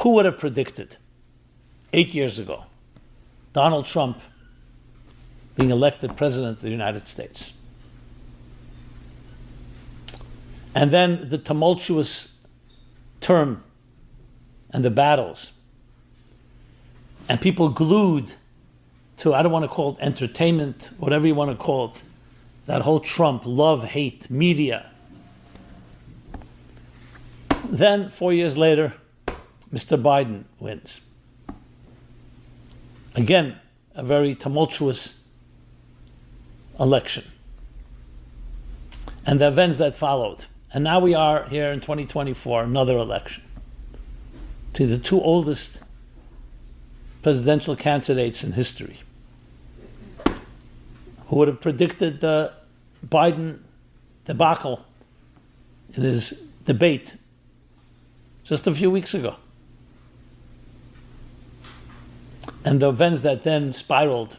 Who would have predicted 8 years ago Donald Trump being elected president of the United States? And then the tumultuous term and the battles, and people glued to, I don't want to call it entertainment, whatever you want to call it, that whole Trump love, hate, media. Then 4 years later, Mr. Biden wins. Again, a very tumultuous election. And the events that followed. And now we are here in 2024, another election. To the two oldest presidential candidates in history. Who would have predicted the Biden debacle in his debate just a few weeks ago? And the events that then spiraled.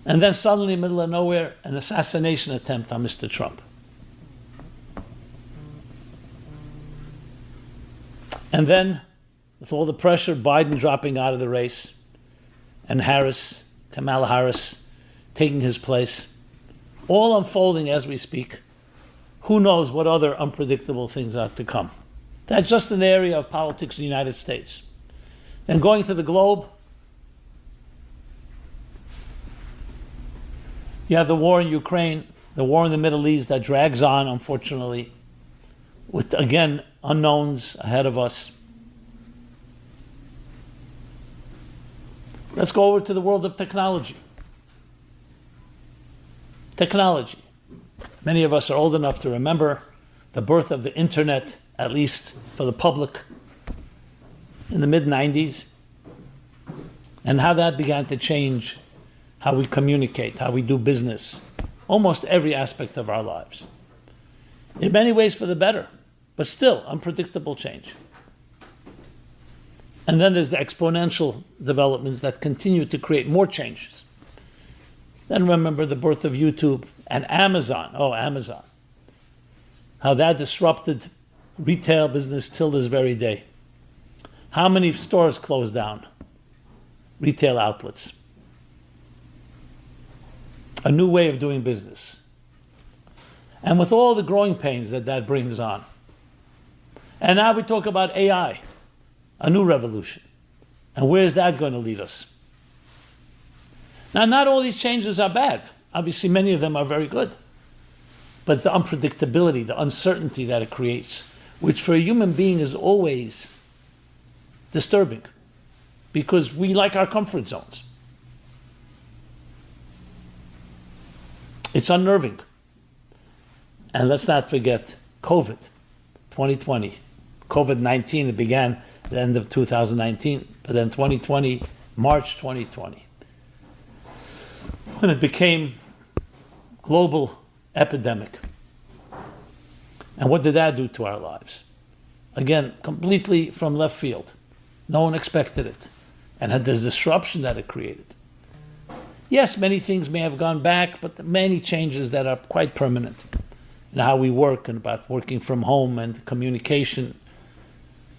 And then suddenly, in the middle of nowhere, an assassination attempt on Mr. Trump. And then, with all the pressure, Biden dropping out of the race, and Kamala Harris, taking his place, all unfolding as we speak. Who knows what other unpredictable things are to come? That's just in the area of politics in the United States. Then going to the globe, you have the war in Ukraine, the war in the Middle East that drags on, unfortunately, with, again, unknowns ahead of us. Let's go over to the world of technology. Technology. Many of us are old enough to remember the birth of the internet, at least for the public, in the mid-90s, and how that began to change how we communicate, how we do business, almost every aspect of our lives. In many ways for the better, but still unpredictable change. And then there's the exponential developments that continue to create more changes. Then remember the birth of YouTube and Amazon. Oh, Amazon. How that disrupted retail business till this very day. How many stores closed down? Retail outlets. A new way of doing business. And with all the growing pains that brings on. And now we talk about AI, a new revolution. And where is that going to lead us? Now, not all these changes are bad. Obviously, many of them are very good. But it's the unpredictability, the uncertainty that it creates, which for a human being is always disturbing, because we like our comfort zones. It's unnerving. And let's not forget COVID, 2020. COVID-19, it began at the end of 2019, but then 2020, March 2020. When it became global epidemic. And what did that do to our lives? Again, completely from left field. No one expected it. And had the disruption that it created. Yes, many things may have gone back, but many changes that are quite permanent in how we work and about working from home and communication.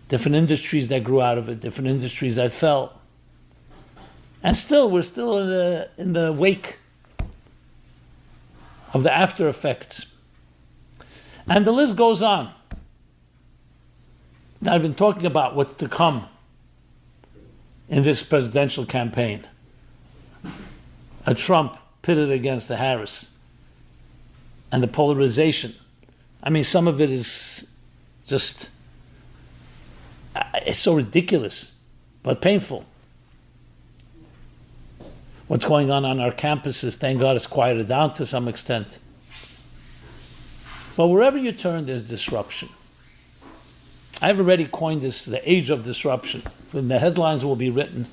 Different industries that grew out of it, different industries that fell. And still, we're still in the wake of the after effects. And the list goes on. Now, I've been talking about what's to come in this presidential campaign. A Trump pitted against the Harris. And the polarization. I mean, some of it is just, it's so ridiculous, but painful. What's going on our campuses, thank God it's quieted down to some extent. But wherever you turn, there's disruption. I've already coined this the age of disruption. When the headlines will be written,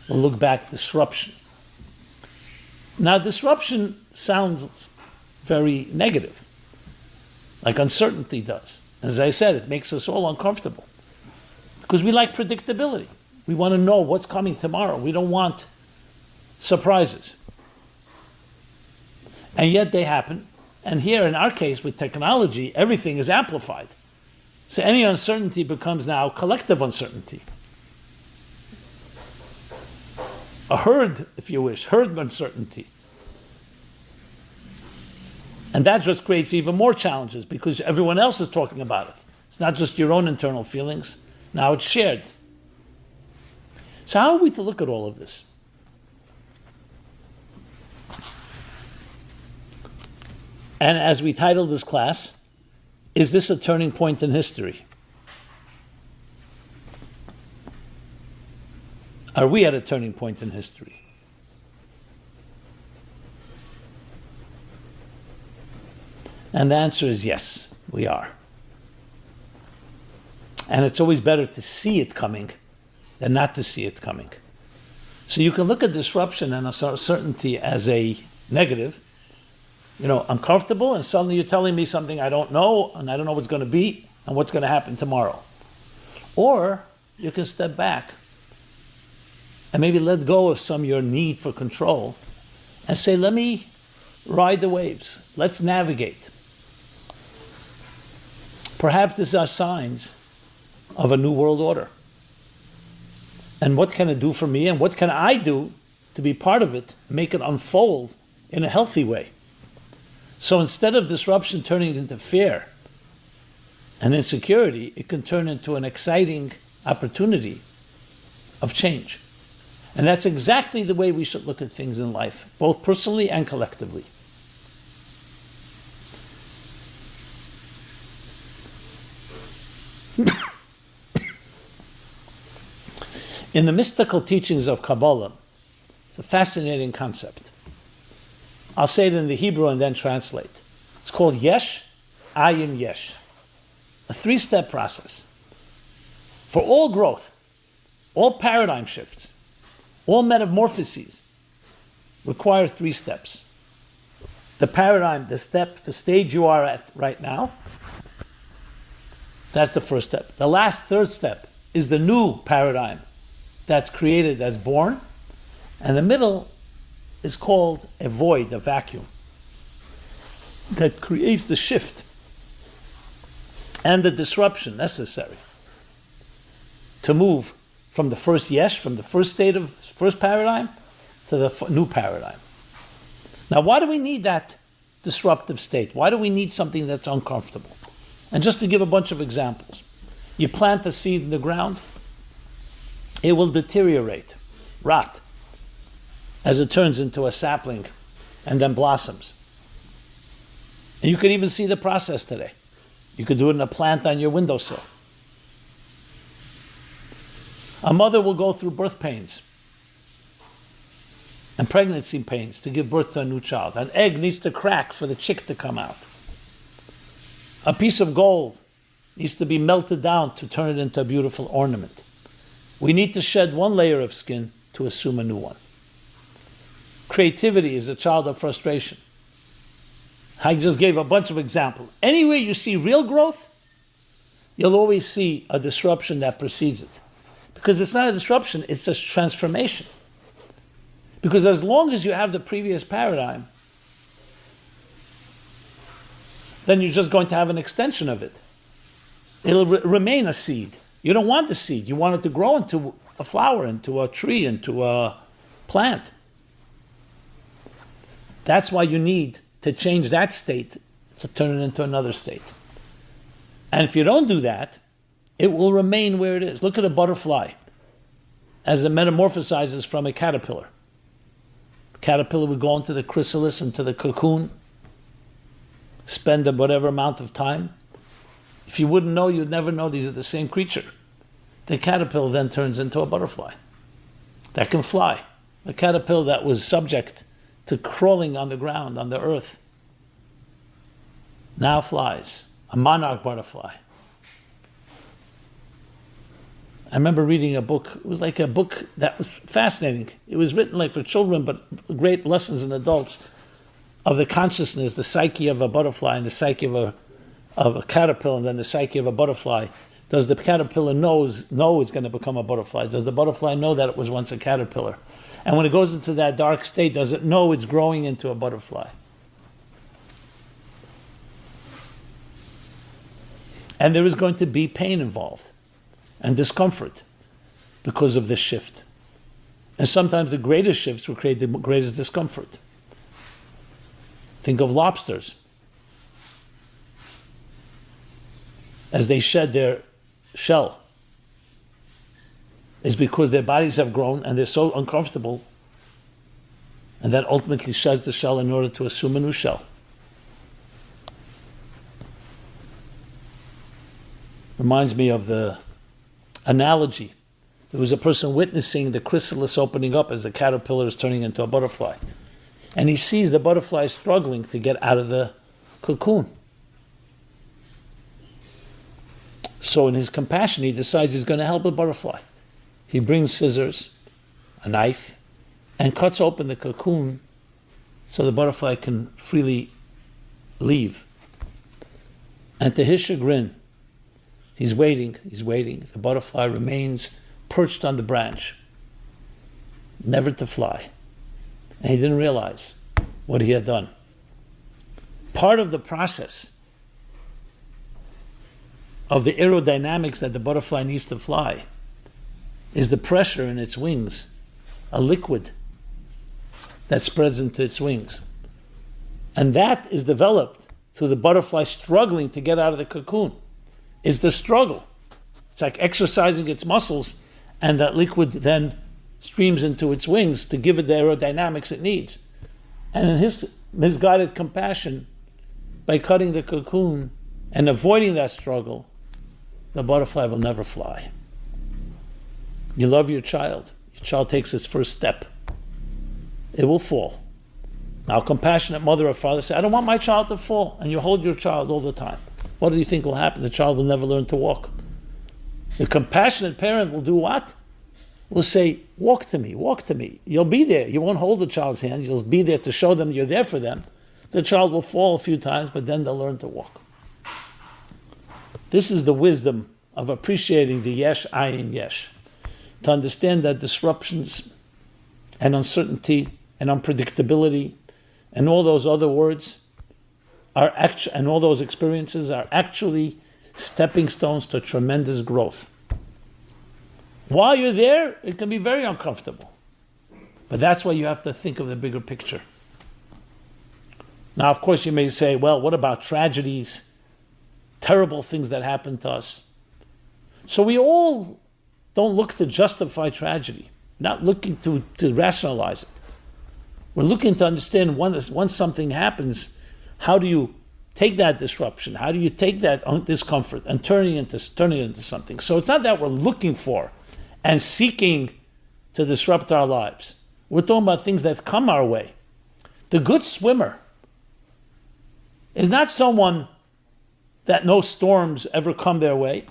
we'll look back, disruption. Now, disruption sounds very negative, like uncertainty does. As I said, it makes us all uncomfortable because we like predictability. We want to know what's coming tomorrow. We don't want surprises. And yet they happen. And here in our case with technology, everything is amplified. So any uncertainty becomes now collective uncertainty. A herd, if you wish, herd uncertainty. And that just creates even more challenges because everyone else is talking about it. It's not just your own internal feelings. Now it's shared. So how are we to look at all of this? And as we titled this class, is this a turning point in history? Are we at a turning point in history? And the answer is yes, we are. And it's always better to see it coming than not to see it coming. So you can look at disruption and uncertainty as a negative. You know, I'm comfortable and suddenly you're telling me something I don't know and I don't know what's going to be and what's going to happen tomorrow. Or you can step back and maybe let go of some of your need for control and say, let me ride the waves. Let's navigate. Perhaps these are signs of a new world order. And what can it do for me and what can I do to be part of it, make it unfold in a healthy way? So instead of disruption turning into fear and insecurity, it can turn into an exciting opportunity of change. And that's exactly the way we should look at things in life, both personally and collectively. In the mystical teachings of Kabbalah, it's a fascinating concept. I'll say it in the Hebrew and then translate. It's called Yesh, Ayin Yesh. A 3-step process. For all growth, all paradigm shifts, all metamorphoses require 3 steps. The paradigm, the stage you are at right now, that's the first step. The last 3rd step is the new paradigm that's created, that's born. And the middle is called a void, a vacuum, that creates the shift and the disruption necessary to move from the first yesh, from the first state of first paradigm, to the new paradigm. Now, why do we need that disruptive state? Why do we need something that's uncomfortable? And just to give a bunch of examples, you plant a seed in the ground, it will deteriorate, rot, as it turns into a sapling and then blossoms. And you can even see the process today. You could do it in a plant on your windowsill. A mother will go through birth pains and pregnancy pains to give birth to a new child. An egg needs to crack for the chick to come out. A piece of gold needs to be melted down to turn it into a beautiful ornament. We need to shed one layer of skin to assume a new one. Creativity is a child of frustration. I just gave a bunch of examples. Anywhere you see real growth, you'll always see a disruption that precedes it. Because it's not a disruption, it's a transformation. Because as long as you have the previous paradigm, then you're just going to have an extension of it. It'll remain a seed. You don't want the seed. You want it to grow into a flower, into a tree, into a plant. That's why you need to change that state to turn it into another state. And if you don't do that, it will remain where it is. Look at a butterfly as it metamorphosizes from a caterpillar. The caterpillar would go into the chrysalis, into the cocoon, spend whatever amount of time. If you wouldn't know, you'd never know these are the same creature. The caterpillar then turns into a butterfly that can fly. A caterpillar that was subject to crawling on the ground, on the earth, now flies. A monarch butterfly. I remember reading a book. It was like a book that was fascinating. It was written like for children, but great lessons in adults of the consciousness, the psyche of a butterfly and the psyche of a caterpillar, and then the psyche of a butterfly. Does the caterpillar know it's going to become a butterfly? Does the butterfly know that it was once a caterpillar? And when it goes into that dark state, does it know it's growing into a butterfly? And there is going to be pain involved and discomfort because of this shift. And sometimes the greatest shifts will create the greatest discomfort. Think of lobsters. As they shed their shell, it's because their bodies have grown and they're so uncomfortable, and that ultimately sheds the shell in order to assume a new shell. Reminds me of the analogy. There was a person witnessing the chrysalis opening up as the caterpillar is turning into a butterfly. And he sees the butterfly struggling to get out of the cocoon. So in his compassion, he decides he's going to help the butterfly. He brings scissors, a knife, and cuts open the cocoon so the butterfly can freely leave. And to his chagrin, he's waiting. The butterfly remains perched on the branch, never to fly. And he didn't realize what he had done. Part of the process of the aerodynamics that the butterfly needs to fly is the pressure in its wings, a liquid that spreads into its wings. And that is developed through the butterfly struggling to get out of the cocoon. It's the struggle. It's like exercising its muscles, and that liquid then streams into its wings to give it the aerodynamics it needs. And in his misguided compassion, by cutting the cocoon and avoiding that struggle, the butterfly will never fly. You love your child takes its first step. It will fall. Now, a compassionate mother or father say, I don't want my child to fall, and you hold your child all the time. What do you think will happen? The child will never learn to walk. The compassionate parent will do what? Will say, walk to me. You'll be there. You won't hold the child's hand. You'll be there to show them you're there for them. The child will fall a few times, but then they'll learn to walk. This is the wisdom of appreciating the yesh, ayin, yesh. To understand that disruptions and uncertainty and unpredictability and all those other words and all those experiences are actually stepping stones to tremendous growth. While you're there, it can be very uncomfortable. But that's why you have to think of the bigger picture. Now, of course, you may say, well, what about tragedies, terrible things that happen to us? So we all don't look to justify tragedy, not looking to rationalize it. We're looking to understand once something happens, how do you take that disruption? How do you take that discomfort and turn it into something? So it's not that we're looking for and seeking to disrupt our lives. We're talking about things that come our way. The good swimmer is not someone that no storms ever come their way.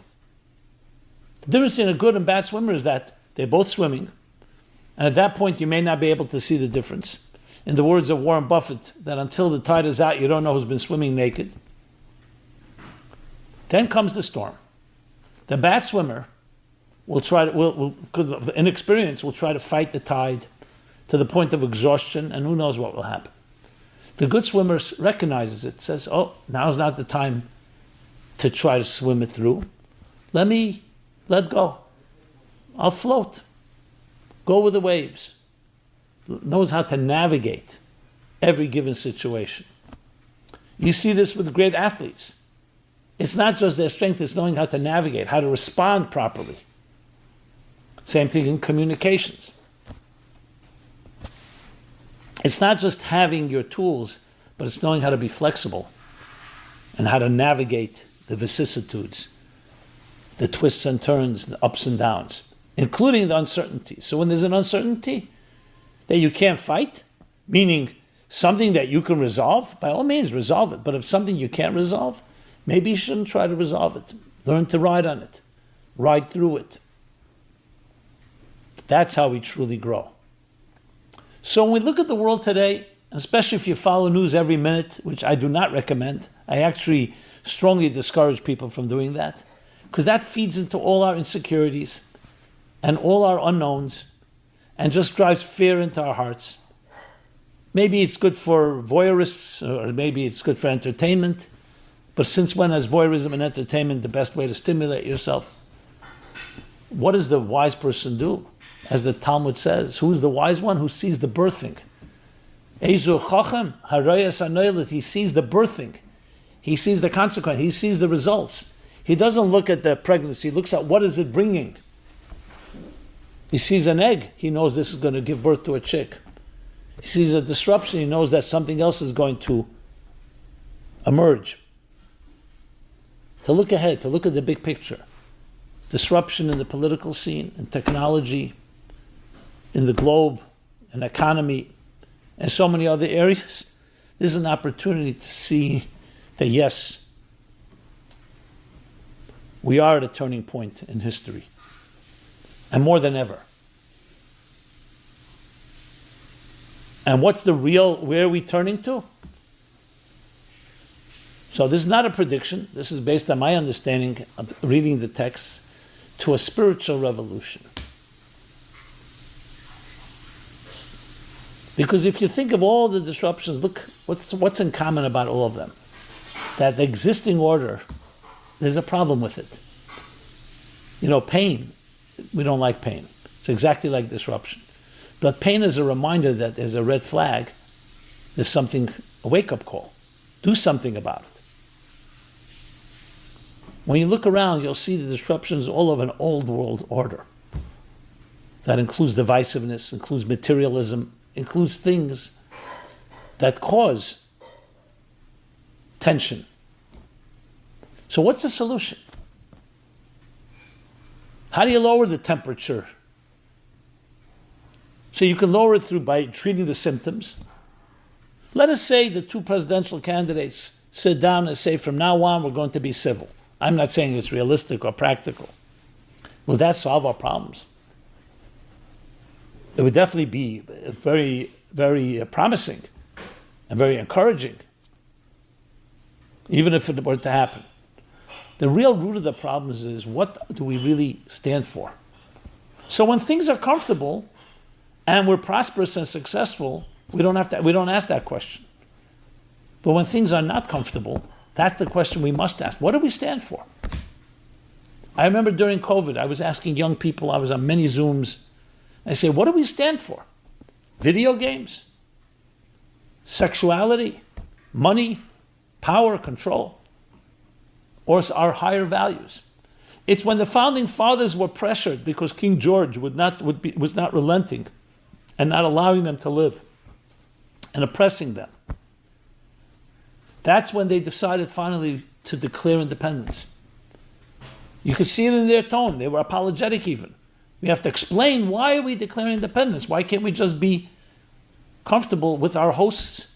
The difference in a good and bad swimmer is that they're both swimming, and at that point you may not be able to see the difference. In the words of Warren Buffett, that until the tide is out, you don't know who's been swimming naked. Then comes the storm. The bad swimmer will try to, because of inexperience, will try to fight the tide to the point of exhaustion, and who knows what will happen. The good swimmer recognizes it, says, oh, now's not the time to try to swim it through. Let go. I'll float. Go with the waves. Knows how to navigate every given situation. You see this with great athletes. It's not just their strength, it's knowing how to navigate, how to respond properly. Same thing in communications. It's not just having your tools, but it's knowing how to be flexible and how to navigate the vicissitudes, the twists and turns, the ups and downs, including the uncertainty. So when there's an uncertainty that you can't fight, meaning something that you can resolve, by all means resolve it. But if something you can't resolve, maybe you shouldn't try to resolve it. Learn to ride on it, ride through it. That's how we truly grow. So when we look at the world today, especially if you follow news every minute, which I do not recommend, I actually strongly discourage people from doing that, because that feeds into all our insecurities and all our unknowns and just drives fear into our hearts. Maybe it's good for voyeurists, or maybe it's good for entertainment, But since when is voyeurism and entertainment the best way to stimulate yourself? What does the wise person do? As the Talmud says, who's the wise one? Who sees the birthing. Ezu chochem harayas anoilet. He sees the birthing. He sees the consequence. He sees the results. He doesn't look at the pregnancy. He looks at what is it bringing. He sees an egg. He knows this is going to give birth to a chick. He sees a disruption. He knows that something else is going to emerge. To look ahead, to look at the big picture. Disruption in the political scene, in technology, in the globe, in economy, and so many other areas. This is an opportunity to see that yes, we are at a turning point in history, and more than ever. And what's the real, where are we turning to? So this is not a prediction. This is based on my understanding of reading the text, to a spiritual revolution. Because if you think of all the disruptions, look, what's in common about all of them? That the existing order, there's a problem with it. Pain, we don't like pain. It's exactly like disruption. But pain is a reminder that there's a red flag, there's something, a wake-up call. Do something about it. When you look around, you'll see the disruptions all of an old world order. That includes divisiveness, includes materialism, includes things that cause tension. So what's the solution? How do you lower the temperature? So you can lower it by treating the symptoms. Let us say the two presidential candidates sit down and say, from now on, we're going to be civil. I'm not saying it's realistic or practical. Will that solve our problems? It would definitely be very, very promising and very encouraging, even if it were to happen. The real root of the problem is what do we really stand for? So when things are comfortable and we're prosperous and successful, we don't ask that question. But when things are not comfortable, that's the question we must ask. What do we stand for? I remember during COVID, I was asking young people, I was on many Zooms, I say, what do we stand for? Video games? Sexuality? Money? Power? Control? Or our higher values? It's when the founding fathers were pressured because King George was not relenting and not allowing them to live and oppressing them. That's when they decided finally to declare independence. You could see it in their tone. They were apologetic even. We have to explain, why are we declaring independence? Why can't we just be comfortable with our hosts,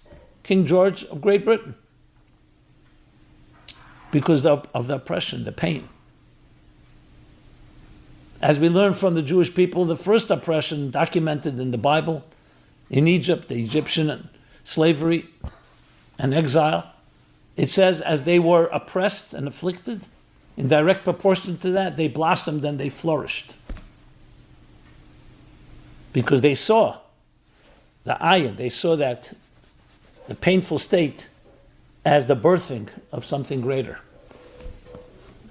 King George of Great Britain? Because of the oppression, the pain. As we learn from the Jewish people, the first oppression documented in the Bible, in Egypt, the Egyptian slavery and exile, it says as they were oppressed and afflicted, in direct proportion to that, they blossomed and they flourished. Because they saw the ayin, they saw that the painful state as the birthing of something greater.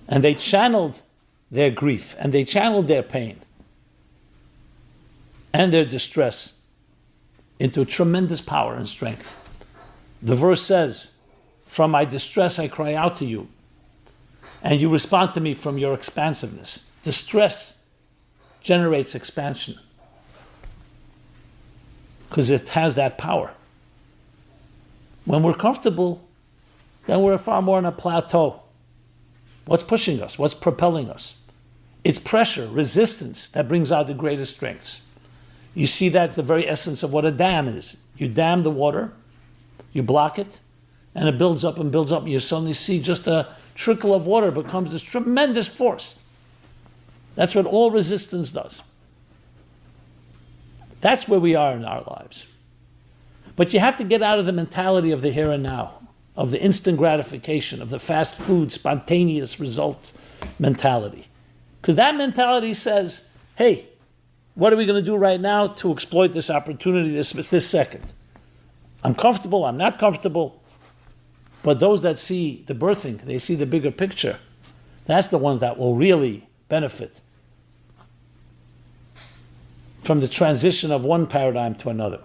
And they channeled their grief and they channeled their pain and their distress into tremendous power and strength. The verse says, from my distress I cry out to you, and you respond to me from your expansiveness. Distress generates expansion because it has that power. When we're comfortable, then we're far more on a plateau. What's pushing us? What's propelling us? It's pressure, resistance that brings out the greatest strengths. You see that's the very essence of what a dam is. You dam the water, you block it, and it builds up and builds up. You suddenly see just a trickle of water becomes this tremendous force. That's what all resistance does. That's where we are in our lives. But you have to get out of the mentality of the here and now, of the instant gratification, of the fast food, spontaneous results mentality. Because that mentality says, hey, what are we going to do right now to exploit this opportunity this second? I'm comfortable, I'm not comfortable. But those that see the birthing, they see the bigger picture. That's the ones that will really benefit from the transition of one paradigm to another.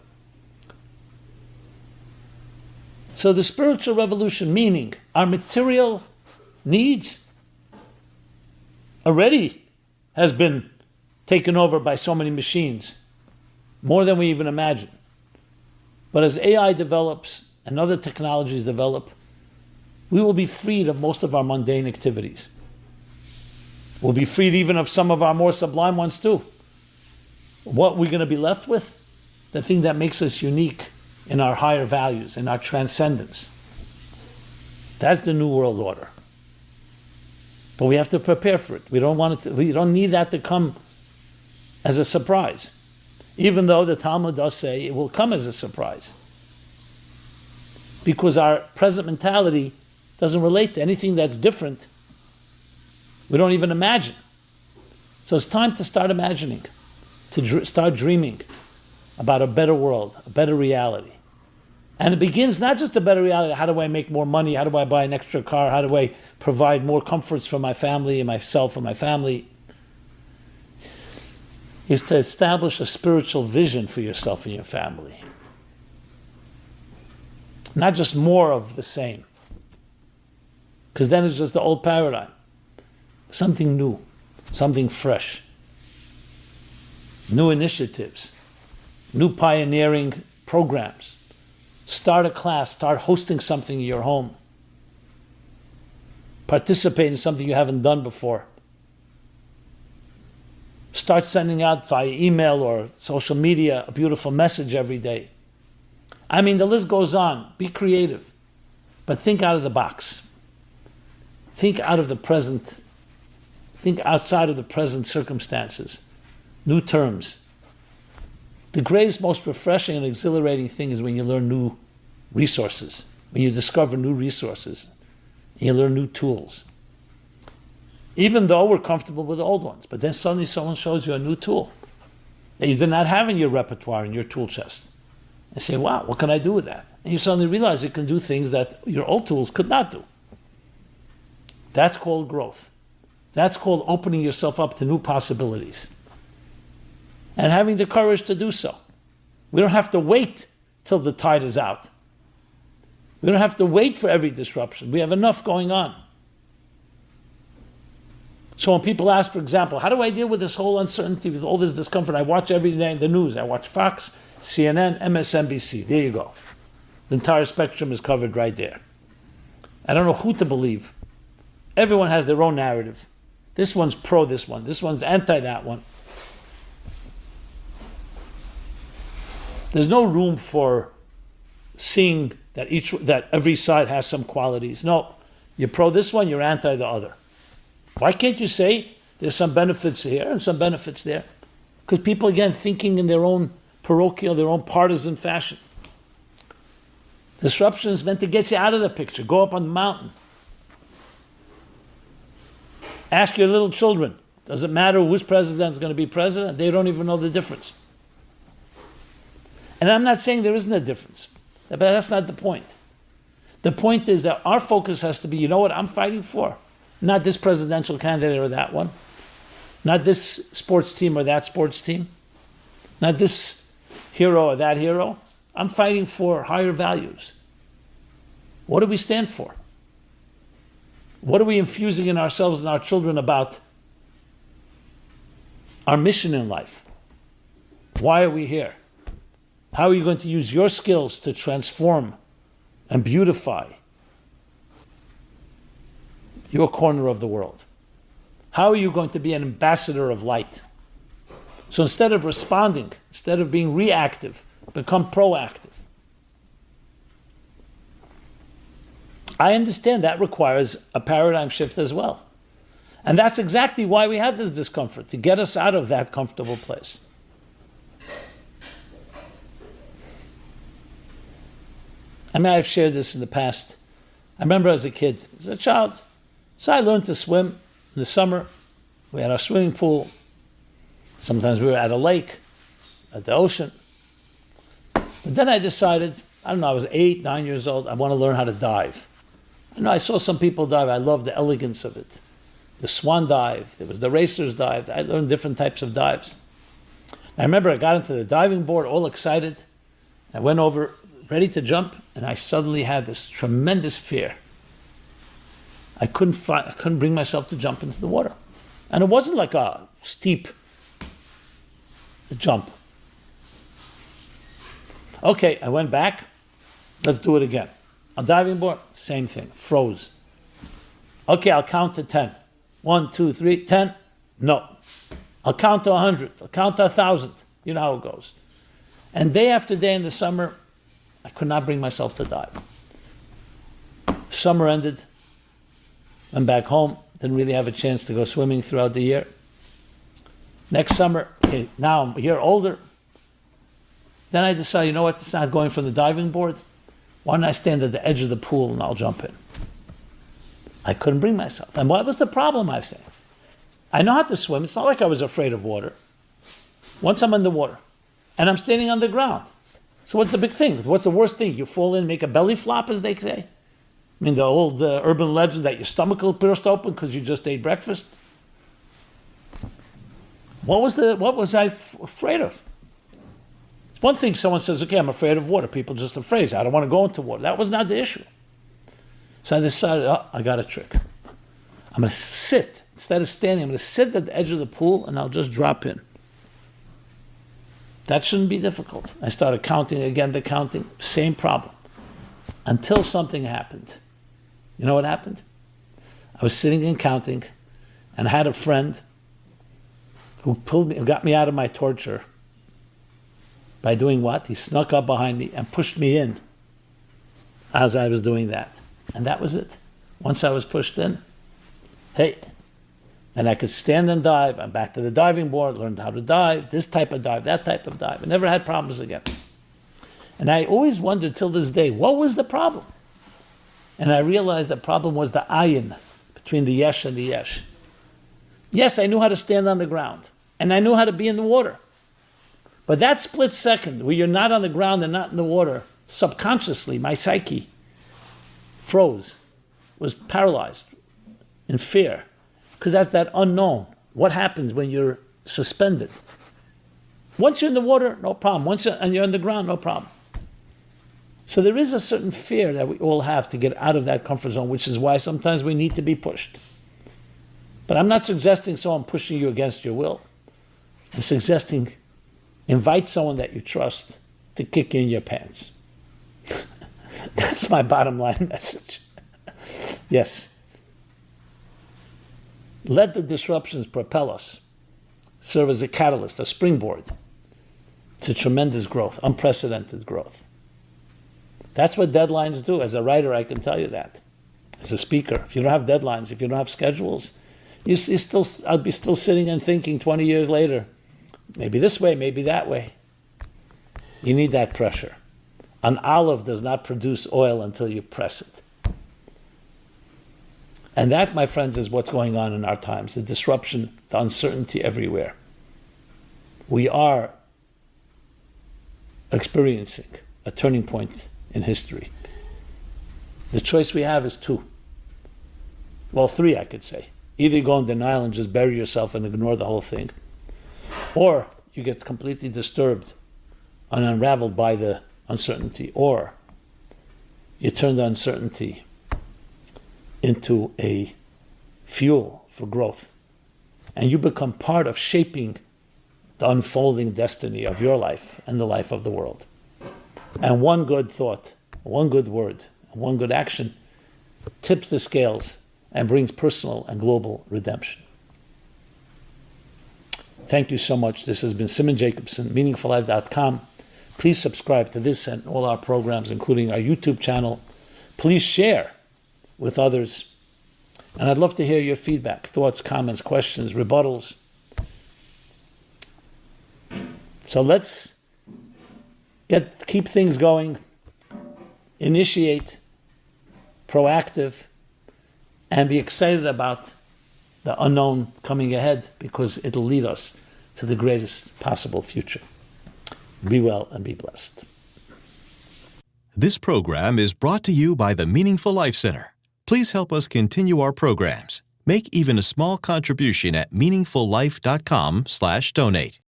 So the spiritual revolution, meaning our material needs, already has been taken over by so many machines, more than we even imagine. But as AI develops and other technologies develop, we will be freed of most of our mundane activities. We'll be freed even of some of our more sublime ones too. What we're going to be left with? The thing that makes us unique in our higher values, in our transcendence. That's the New World Order. But we have to prepare for it. We don't need that to come as a surprise. Even though the Talmud does say it will come as a surprise. Because our present mentality doesn't relate to anything that's different. We don't even imagine. So it's time to start imagining, to start dreaming about a better world, a better reality. And it begins not just a better reality, how do I make more money, how do I buy an extra car, how do I provide more comforts for my family and myself and my family, is to establish a spiritual vision for yourself and your family. Not just more of the same. Because then it's just the old paradigm. Something new, something fresh. New initiatives, new pioneering programs. Start a class, start hosting something in your home. Participate in something you haven't done before. Start sending out via email or social media a beautiful message every day. I mean, the list goes on. Be creative, but think out of the box. Think out of the present. Think outside of the present circumstances. New terms. The greatest, most refreshing and exhilarating thing is when you learn new resources, when you discover new resources, and you learn new tools. Even though we're comfortable with the old ones, but then suddenly someone shows you a new tool that you did not have in your repertoire, in your tool chest. And say, wow, what can I do with that? And you suddenly realize it can do things that your old tools could not do. That's called growth. That's called opening yourself up to new possibilities. And having the courage to do so. We don't have to wait till the tide is out. We don't have to wait for every disruption. We have enough going on. So when people ask, for example, how do I deal with this whole uncertainty, with all this discomfort? I watch every day the news. I watch Fox, CNN, MSNBC. There you go. The entire spectrum is covered right there. I don't know who to believe. Everyone has their own narrative. This one's pro this one. This one's anti that one. There's no room for seeing that every side has some qualities. No, you're pro this one, you're anti the other. Why can't you say there's some benefits here and some benefits there? Because people, again, thinking in their own parochial, their own partisan fashion. Disruption is meant to get you out of the picture. Go up on the mountain. Ask your little children. Does it matter whose president is going to be president? They don't even know the difference. And I'm not saying there isn't a difference, but that's not the point. The point is that our focus has to be, you know what I'm fighting for? Not this presidential candidate or that one. Not this sports team or that sports team. Not this hero or that hero. I'm fighting for higher values. What do we stand for? What are we infusing in ourselves and our children about our mission in life? Why are we here? How are you going to use your skills to transform and beautify your corner of the world? How are you going to be an ambassador of light? So instead of responding, instead of being reactive, become proactive. I understand that requires a paradigm shift as well. And that's exactly why we have this discomfort, to get us out of that comfortable place. I mean, I've shared this in the past. I remember as a kid, as a child, so I learned to swim in the summer. We had our swimming pool. Sometimes we were at a lake, at the ocean. But then I decided, I don't know, I was 8, 9 years old, I want to learn how to dive. I saw some people dive. I love the elegance of it. The swan dive, there was the racer's dive. I learned different types of dives. I remember I got into the diving board, all excited. I went over, ready to jump, and I suddenly had this tremendous fear. I couldn't bring myself to jump into the water. And it wasn't like a steep jump. Okay, I went back. Let's do it again. On diving board, same thing, froze. Okay, I'll count to 10. 1, 2, 3, 10. No. I'll count to 100. I'll count to 1,000. You know how it goes. And day after day in the summer, I could not bring myself to dive. Summer ended. Went back home. Didn't really have a chance to go swimming throughout the year. Next summer, okay, now I'm a year older. Then I decided, you know what, it's not going from the diving board. Why don't I stand at the edge of the pool and I'll jump in? I couldn't bring myself. And what was the problem, I say? I know how to swim. It's not like I was afraid of water. Once I'm in the water, and I'm standing on the ground. So what's the big thing? What's the worst thing? You fall in, make a belly flop, as they say? I mean, the old urban legend that your stomach will burst open because you just ate breakfast? What was I afraid of? It's one thing someone says, okay, I'm afraid of water. People just afraid. I don't want to go into water. That was not the issue. So I decided, I got a trick. I'm going to sit. Instead of standing, I'm going to sit at the edge of the pool and I'll just drop in. That shouldn't be difficult. I started counting again, the counting, same problem. Until something happened. You know what happened? I was sitting and counting and I had a friend who got me out of my torture by doing what? He snuck up behind me and pushed me in as I was doing that. And that was it. Once I was pushed in, hey, and I could stand and dive. I'm back to the diving board, learned how to dive, this type of dive, that type of dive. I never had problems again. And I always wondered till this day, what was the problem? And I realized the problem was the ayin between the yesh and the yesh. Yes, I knew how to stand on the ground, and I knew how to be in the water. But that split second where you're not on the ground and not in the water, subconsciously, my psyche froze, was paralyzed in fear. Because that's that unknown. What happens when you're suspended? Once you're in the water, no problem. Once you're on the ground, no problem. So there is a certain fear that we all have to get out of that comfort zone, which is why sometimes we need to be pushed. But I'm not suggesting someone pushing you against your will. I'm suggesting invite someone that you trust to kick you in your pants. That's my bottom line message. Yes. Let the disruptions propel us, serve as a catalyst, a springboard to tremendous growth, unprecedented growth. That's what deadlines do. As a writer, I can tell you that. As a speaker, if you don't have deadlines, if you don't have schedules, I'll be still sitting and thinking 20 years later, maybe this way, maybe that way. You need that pressure. An olive does not produce oil until you press it. And that, my friends, is what's going on in our times, the disruption, the uncertainty everywhere. We are experiencing a turning point in history. The choice we have is two. Well, three, I could say. Either you go in denial and just bury yourself and ignore the whole thing, or you get completely disturbed and unraveled by the uncertainty, or you turn the uncertainty into a fuel for growth, and you become part of shaping the unfolding destiny of your life and the life of the world. And one good thought, one good word, one good action tips the scales and brings personal and global redemption. Thank you so much. This has been Simon Jacobson, meaningfullife.com. Please subscribe to this and all our programs, including our YouTube channel. Please share with others. And I'd love to hear your feedback, thoughts, comments, questions, rebuttals. So let's keep things going, initiate, proactive, and be excited about the unknown coming ahead, because it'll lead us to the greatest possible future. Be well and be blessed. This program is brought to you by the Meaningful Life Center, Please help us continue our programs. Make even a small contribution at meaningfullife.com/donate.